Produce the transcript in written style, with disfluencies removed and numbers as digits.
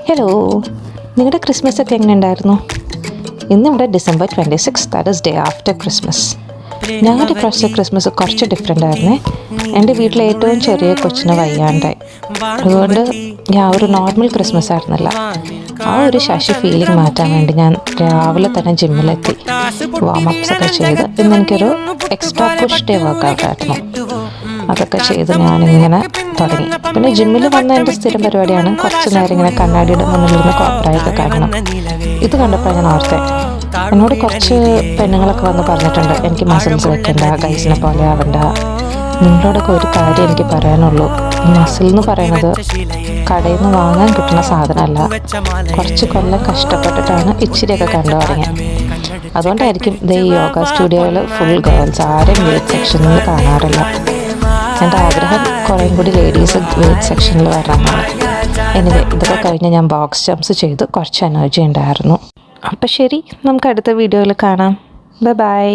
Hello, നിങ്ങളുടെ Christmas ഒക്കെ എങ്ങനെ ഉണ്ടായിരുന്നു? ഇന്നിവിടെ December 26, that is day after Christmas. ഞങ്ങളുടെ പ്രാവശ്യത്തെ ക്രിസ്മസ് കുറച്ച് ഡിഫറെൻ്റ് ആയിരുന്നേ. എൻ്റെ വീട്ടിലെ ഏറ്റവും ചെറിയ കൊച്ചിന് വയ്യാണ്ടായി. അതുകൊണ്ട് ഞാൻ ഒരു നോർമൽ ക്രിസ്മസ് ആയിരുന്നില്ല. ആ ഒരു ശശി ഫീലിംഗ് മാറ്റാൻ വേണ്ടി ഞാൻ രാവിലെ തന്നെ ജിമ്മിലെത്തി വാമപ്സ് ഒക്കെ ചെയ്ത് ഇന്ന് എനിക്കൊരു എക്സ്ട്രാ പുഷ് ഡേ വർക്കൗട്ട് ആയിരുന്നു. അതൊക്കെ ചെയ്ത് ഞാനിങ്ങനെ തുടങ്ങി. പിന്നെ ജിമ്മിൽ വന്ന എൻ്റെ സ്ഥിരം പരിപാടിയാണ് കുറച്ച് നേരം ഇങ്ങനെ കണ്ണാടിയുടെ മുന്നിലിരുന്ന് കോപ്പറായൊക്കെ കാണണം. ഇത് കണ്ടപ്പോൾ ഞാൻ ഓർത്തെ, എന്നോട് കുറച്ച് പെണ്ണുങ്ങളൊക്കെ വന്ന് പറഞ്ഞിട്ടുണ്ട് എനിക്ക് മസിൽസ് വെക്കണ്ട, ഗൈസിനെ പോലെ ആവണ്ട. നിങ്ങളോടൊക്കെ ഒരു കാര്യം എനിക്ക് പറയാനുള്ളൂ, മസിൽ എന്ന് പറയുന്നത് കടയിൽ നിന്ന് വാങ്ങാൻ കിട്ടുന്ന സാധനമല്ല. കുറച്ച് കൊല്ലം കഷ്ടപ്പെട്ടിട്ടാണ് ഇച്ചിരിയൊക്കെ കണ്ടു തുടങ്ങിയത്. അതുകൊണ്ടായിരിക്കും ഈ യോഗ സ്റ്റുഡിയോയിൽ ഫുൾ ഗേൾസ്, ആരും വെയ്റ്റ് സെക്ഷനിൽ കാണാറില്ല. എൻ്റെ ആഗ്രഹം കുറേയും കൂടി ലേഡീസ് വെയ്റ്റ് സെക്ഷനിൽ വരാനാണ്. എനിവേ, ഇതൊക്കെ കഴിഞ്ഞ് ഞാൻ ബോക്സ് ജംപ്സ് ചെയ്ത് കുറച്ച് എനർജി ഉണ്ടായിരുന്നു. അപ്പം ശരി, നമുക്ക് അടുത്ത വീഡിയോയിൽ കാണാം. ബൈ.